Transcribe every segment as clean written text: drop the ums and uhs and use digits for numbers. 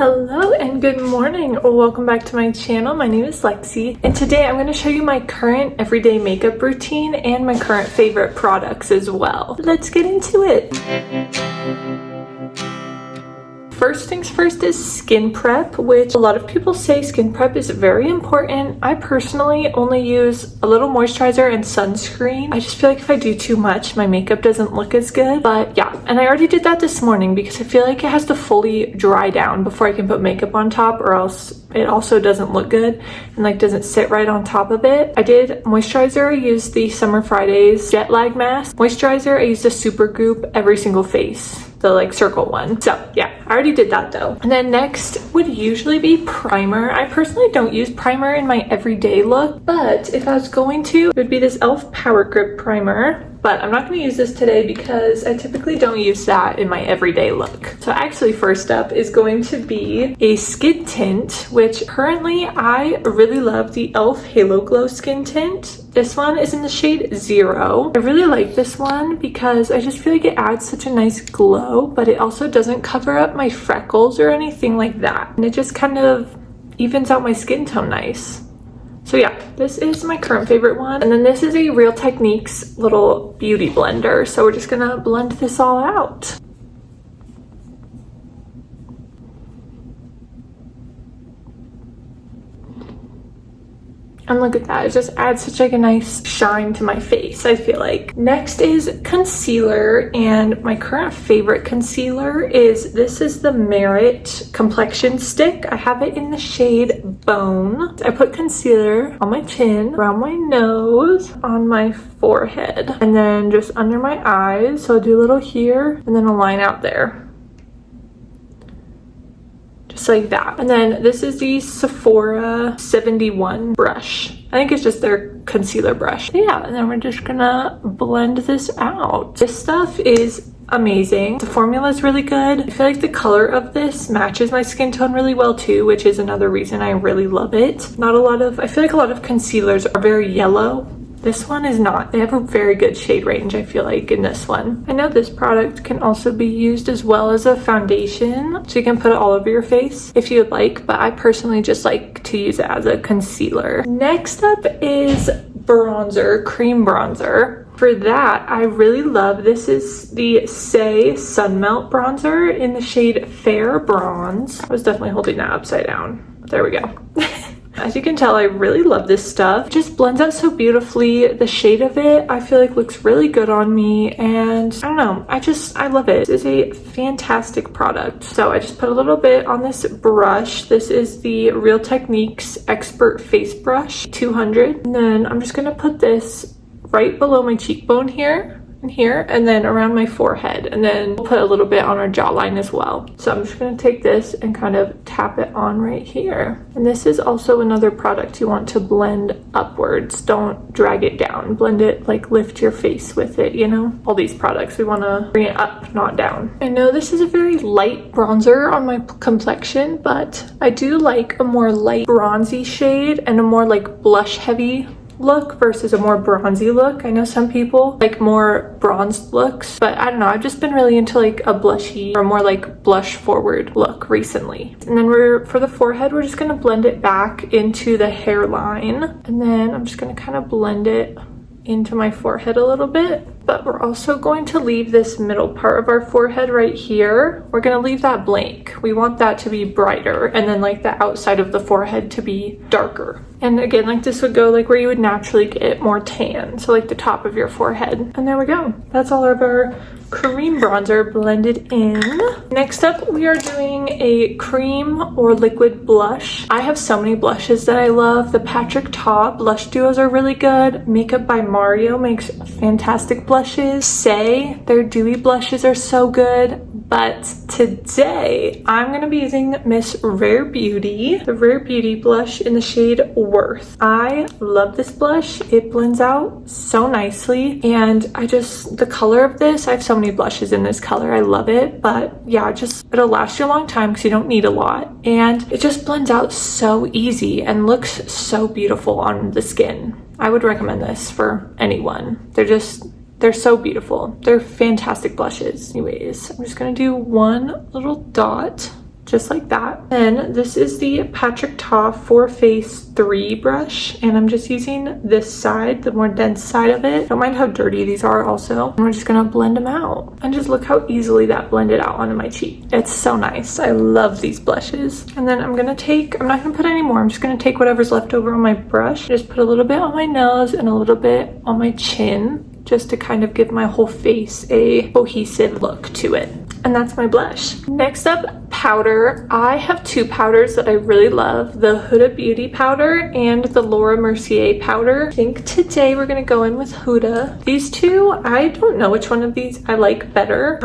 Hello and good morning. Welcome back to my channel. My name is Lexi and today I'm going to show you my current everyday makeup routine and my current favorite products as well. Let's get into it. First things first is skin prep, which a lot of people say skin prep is very important. I personally only use a little moisturizer and sunscreen. I just feel like if I do too much, my makeup doesn't look as good. But yeah, and I already did that this morning because I feel like it has to fully dry down before I can put makeup on top, or else it also doesn't look good and like doesn't sit right on top of it. I did moisturizer. I used the Summer Fridays Jet Lag Mask. Moisturizer, I used a Supergoop Every Single Face, the like circle one. So yeah, I already did that though. And then next would usually be primer. I personally don't use primer in my everyday look, but if I was going to, it would be this e.l.f. Power Grip Primer. But I'm not going to use this today because I typically don't use that in my everyday look. So actually first up is going to be a skin tint, which currently I really love the e.l.f. Halo Glow Skin Tint. This one is in the shade 0. I really like this one because I just feel like it adds such a nice glow, but it also doesn't cover up my freckles or anything like that. And it just kind of evens out my skin tone nice. So yeah, this is my current favorite one. And then this is a Real Techniques little beauty blender. So we're just gonna blend this all out. And look at that, it just adds such like a nice shine to my face, I feel like. Next is concealer, and my current favorite concealer is, this is the Merit Complexion Stick. I have it in the shade Bone. I put concealer on my chin, around my nose, on my forehead, and then just under my eyes. So I'll do a little here, and then a line out there. Just like that. And then this is the Sephora 71 brush. I think it's just their concealer brush. Yeah, and then we're just gonna blend this out. This stuff is amazing. The formula is really good. I feel like the color of this matches my skin tone really well too, which is another reason I really love it. I feel like a lot of concealers are very yellow. This one is not. They have a very good shade range, I feel like, in this one. I know this product can also be used as well as a foundation, so you can put it all over your face if you would like, but I personally just like to use it as a concealer. Next up is bronzer, cream bronzer. For that, I really love, this is the Saie Sunmelt bronzer in the shade Fair Bronze. I was definitely holding that upside down. There we go. As you can tell, I really love this stuff. It just blends out so beautifully. The shade of it, I feel like looks really good on me, and I don't know, I love it. This is a fantastic product. So I just put a little bit on this brush. This is the Real Techniques Expert Face Brush 200. And then I'm just gonna put this right below my cheekbone here, and here, and then around my forehead, and then we'll put a little bit on our jawline as well. So I'm just going to take this and kind of tap it on right here. And this is also another product you want to blend upwards. Don't drag it down. Blend it, like lift your face with it, you know? All these products, we want to bring it up, not down. I know this is a very light bronzer on my complexion, but I do like a more light bronzy shade and a more like blush heavy look versus a more bronzy look. I know some people like more bronzed looks, but I don't know, I've just been really into like a blushy or more like blush forward look recently. And then for the forehead, we're just going to blend it back into the hairline, and then I'm just going to kind of blend it into my forehead a little bit. But we're also going to leave this middle part of our forehead right here. We're going to leave that blank. We want that to be brighter, and then like the outside of the forehead to be darker. And again, like this would go like where you would naturally get more tan, so like the top of your forehead. And there we go. That's all of our cream bronzer blended in. Next up, we are doing a cream or liquid blush. I have so many blushes that I love. The Patrick Ta blush duos are really good. Makeup by Mario makes fantastic blushes. Saie, their dewy blushes are so good. But today, I'm going to be using Miss Rare Beauty, the Rare Beauty blush in the shade Worth. I love this blush. It blends out so nicely, and the color of this, I have so many blushes in this color. I love it, but yeah, it'll last you a long time because you don't need a lot, and it just blends out so easy and looks so beautiful on the skin. I would recommend this for anyone. They're so beautiful. They're fantastic blushes. Anyways, I'm just gonna do one little dot just like that. And this is the Patrick Ta 4Face3 brush, and I'm just using this side, the more dense side of it. Don't mind how dirty these are also. And we're just gonna blend them out. And just look how easily that blended out onto my cheek. It's so nice. I love these blushes. And then I'm not gonna put any more. I'm just gonna take whatever's left over on my brush, just put a little bit on my nose and a little bit on my chin, just to kind of give my whole face a cohesive look to it. And that's my blush. Next up, powder. I have two powders that I really love, the Huda Beauty powder and the Laura Mercier powder. I think today we're gonna go in with Huda. These two, I don't know which one of these I like better.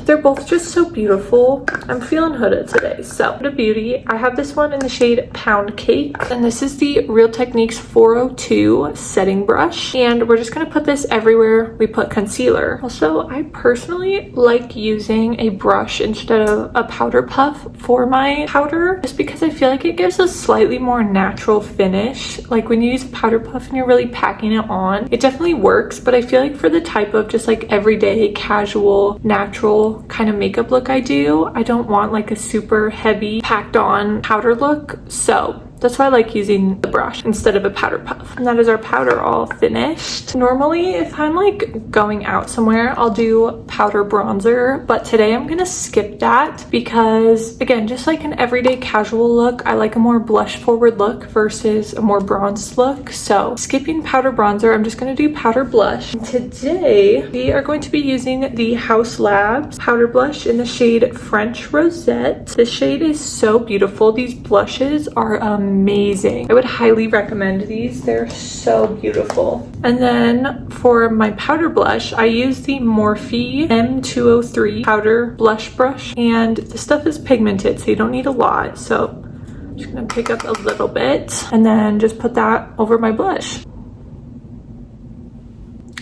They're both just so beautiful. I'm feeling Huda today. So Huda Beauty, I have this one in the shade Pound Cake, and this is the Real Techniques 402 setting brush. And we're just gonna put this everywhere we put concealer. Also, I personally like using a brush instead of a powder puff for my powder, just because I feel like it gives a slightly more natural finish. Like when you use a powder puff and you're really packing it on, it definitely works, but I feel like for the type of just like everyday casual natural kind of makeup look I do, I don't want like a super heavy packed on powder look. So that's why I like using the brush instead of a powder puff. And that is our powder all finished. Normally, if I'm like going out somewhere, I'll do powder bronzer, but today I'm gonna skip that because, again, just like an everyday casual look, I like a more blush forward look versus a more bronzed look. So skipping powder bronzer, I'm just gonna do powder blush. And today, we are going to be using the Haus Labs powder blush in the shade French Rosette. This shade is so beautiful. These blushes are amazing. I would highly recommend these. They're so beautiful. And then for my powder blush, I use the Morphe M203 powder blush brush, and the stuff is pigmented, so you don't need a lot. So I'm just gonna pick up a little bit and then just put that over my blush.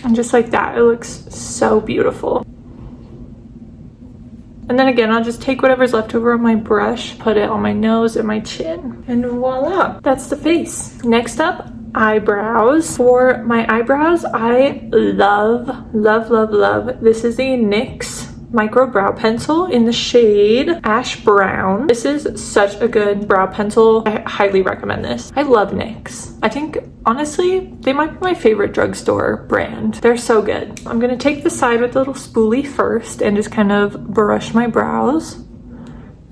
And just like that, it looks so beautiful. And then again, I'll just take whatever's left over on my brush, put it on my nose and my chin, and voila, that's the face. Next up, eyebrows. For my eyebrows, I love, love, love, love. This is the NYX micro brow pencil in the shade Ash Brown. This is such a good brow pencil. I highly recommend this. I love NYX. I think, honestly, they might be my favorite drugstore brand. They're so good. I'm gonna take the side with the little spoolie first and just kind of brush my brows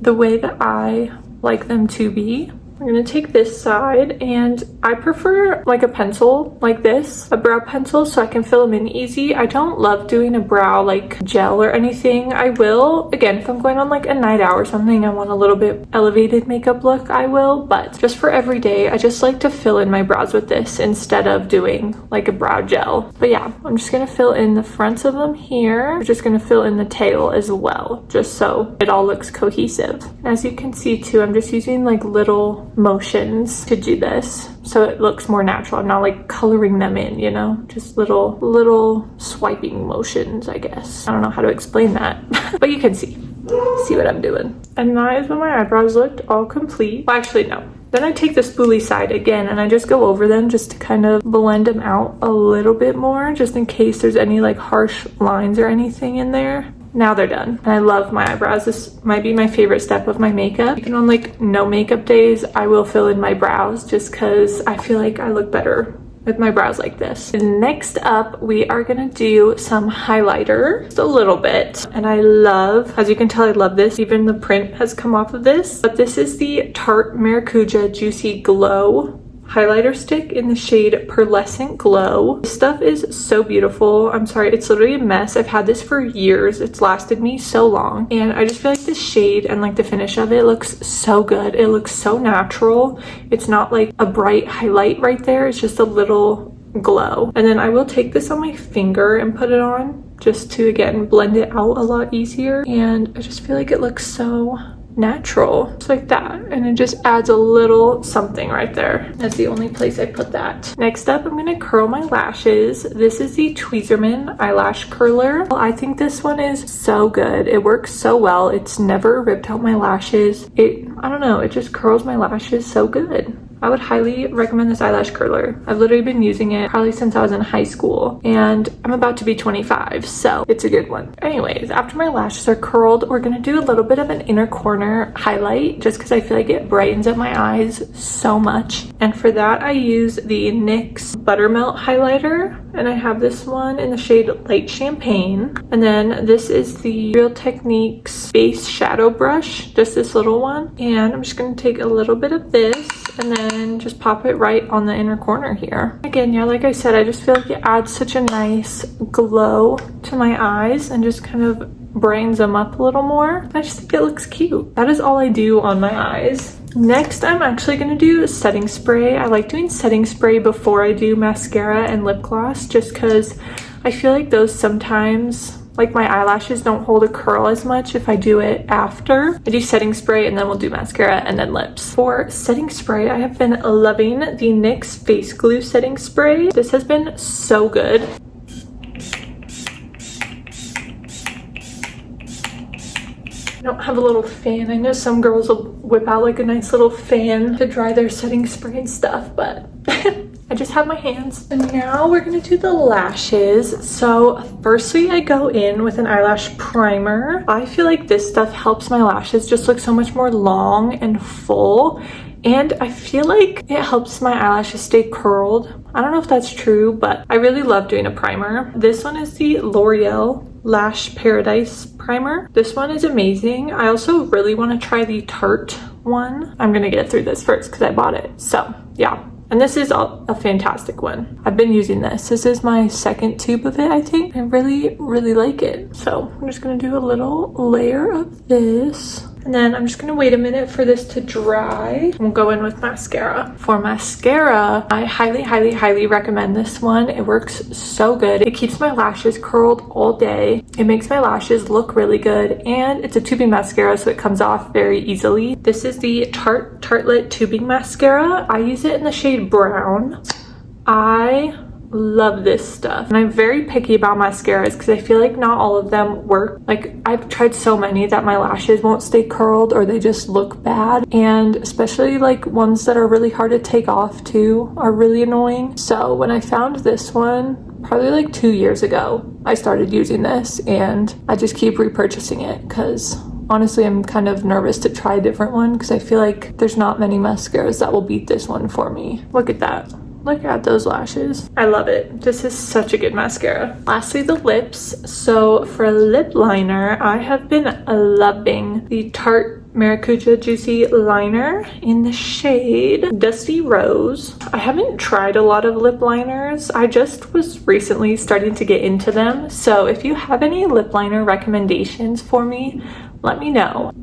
the way that I like them to be. I'm gonna take this side, and I prefer like a pencil like this, a brow pencil, so I can fill them in easy. I don't love doing a brow like gel or anything. I will, again, if I'm going on like a night out or something, I want a little bit elevated makeup look, I will, but just for every day, I just like to fill in my brows with this instead of doing like a brow gel. But yeah, I'm just gonna fill in the fronts of them here. I'm just gonna fill in the tail as well, just so it all looks cohesive. As you can see too, I'm just using like little motions to do this so it looks more natural. I'm not like coloring them in, you know, just little swiping motions, I guess. I don't know how to explain that, but you can see what I'm doing. And that is when my eyebrows looked all complete. Well, actually no, then I take the spoolie side again and I just go over them just to kind of blend them out a little bit more, just in case there's any like harsh lines or anything in there. Now they're done. And I love my eyebrows. This might be my favorite step of my makeup. Even on like no makeup days, I will fill in my brows just because I feel like I look better with my brows like this. And next up, we are gonna do some highlighter, just a little bit. And I love, as you can tell, I love this. Even the print has come off of this. But this is the Tarte Maracuja Juicy Glow highlighter stick in the shade Pearlescent Glow. This stuff is so beautiful. I'm sorry, it's literally a mess. I've had this for years. It's lasted me so long. And I just feel like this shade and like the finish of it looks so good. It looks so natural. It's not like a bright highlight right there. It's just a little glow. And then I will take this on my finger and put it on just to, again, blend it out a lot easier. And I just feel like it looks so natural, just like that, and it just adds a little something right there. That's the only place I put that. Next up, I'm gonna curl my lashes. This is the Tweezerman eyelash curler. I think this one is so good. It works so well. It's never ripped out my lashes. I don't know, it just curls my lashes so good. I would highly recommend this eyelash curler. I've literally been using it probably since I was in high school, and I'm about to be 25, so it's a good one. Anyways, after my lashes are curled, we're gonna do a little bit of an inner corner highlight just because I feel like it brightens up my eyes so much. And for that, I use the NYX Buttermelt highlighter, and I have this one in the shade Light Champagne. And then this is the Real Techniques Base Shadow Brush, just this little one. And I'm just gonna take a little bit of this and then just pop it right on the inner corner here. Again, yeah, like I said, I just feel like it adds such a nice glow to my eyes and just kind of brightens them up a little more. I just think it looks cute. That is all I do on my eyes. Next, I'm actually going to do setting spray. I like doing setting spray before I do mascara and lip gloss just because I feel like those sometimes, like my eyelashes don't hold a curl as much if I do it after. I do setting spray and then we'll do mascara and then lips. For setting spray, I have been loving the NYX Face Glue setting spray. This has been so good. I don't have a little fan. I know some girls will whip out like a nice little fan to dry their setting spray and stuff, but I just have my hands. And now we're gonna do the lashes. So firstly, I go in with an eyelash primer. I feel like this stuff helps my lashes just look so much more long and full. And I feel like it helps my eyelashes stay curled. I don't know if that's true, but I really love doing a primer. This one is the L'Oreal Lash Paradise Primer. This one is amazing. I also really want to try the Tarte one. I'm gonna get through this first because I bought it. So yeah. And this is a fantastic one. I've been using this. This is my second tube of it, I think. I really, really like it. So I'm just gonna do a little layer of this. And then I'm just gonna wait a minute for this to dry. We'll go in with mascara. For mascara, I highly, highly, highly recommend this one. It works so good. It keeps my lashes curled all day. It makes my lashes look really good. And it's a tubing mascara, so it comes off very easily. This is the Tartelette Tubing Mascara. I use it in the shade Brown. I love this stuff, and I'm very picky about mascaras because I feel like not all of them work. Like, I've tried so many that my lashes won't stay curled or they just look bad, and especially like ones that are really hard to take off too are really annoying. So when I found this one probably like 2 years ago, I started using this and I just keep repurchasing it because honestly, I'm kind of nervous to try a different one because I feel like there's not many mascaras that will beat this one for me. Look at that. Look at those lashes. I love it. This is such a good mascara. Lastly, the lips. So for a lip liner, I have been loving the Tarte Maracuja Juicy Liner in the shade Dusty Rose. I haven't tried a lot of lip liners. I just was recently starting to get into them. So if you have any lip liner recommendations for me, let me know.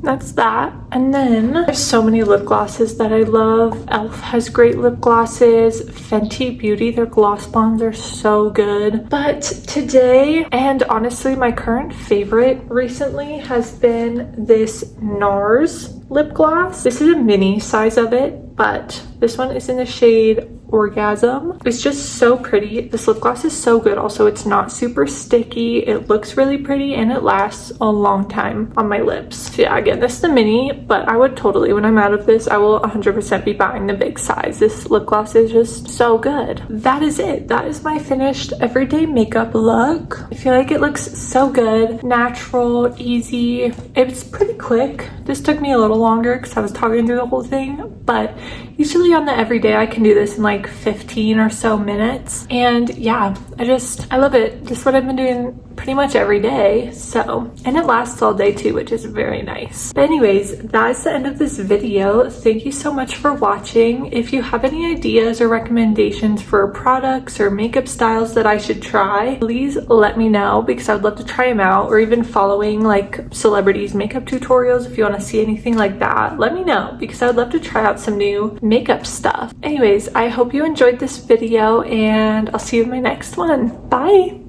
That's that. And then there's so many lip glosses that I love. e.l.f. has great lip glosses. Fenty Beauty, their gloss bombs are so good. But today, and honestly my current favorite recently, has been this NARS lip gloss. This is a mini size of it, but this one is in the shade Orgasm. It's just so pretty. This lip gloss is so good. Also, it's not super sticky. It looks really pretty and it lasts a long time on my lips. So yeah, again, this is the mini, but I would totally, when I'm out of this, I will 100% be buying the big size. This lip gloss is just so good. That is it. That is my finished everyday makeup look. I feel like it looks so good. Natural, easy. It's pretty quick. This took me a little longer because I was talking through the whole thing, but usually on the everyday I can do this in like 15 or so minutes. And yeah, I love it. Just what I've been doing pretty much every day. So, and it lasts all day too, which is very nice. But anyways, that's the end of this video. Thank you so much for watching. If you have any ideas or recommendations for products or makeup styles that I should try, please let me know because I would love to try them out, or even following like celebrities makeup tutorials. If you want to see anything like that, let me know because I would love to try out some new makeup stuff. Anyways, I hope you enjoyed this video and I'll see you in my next one. Bye.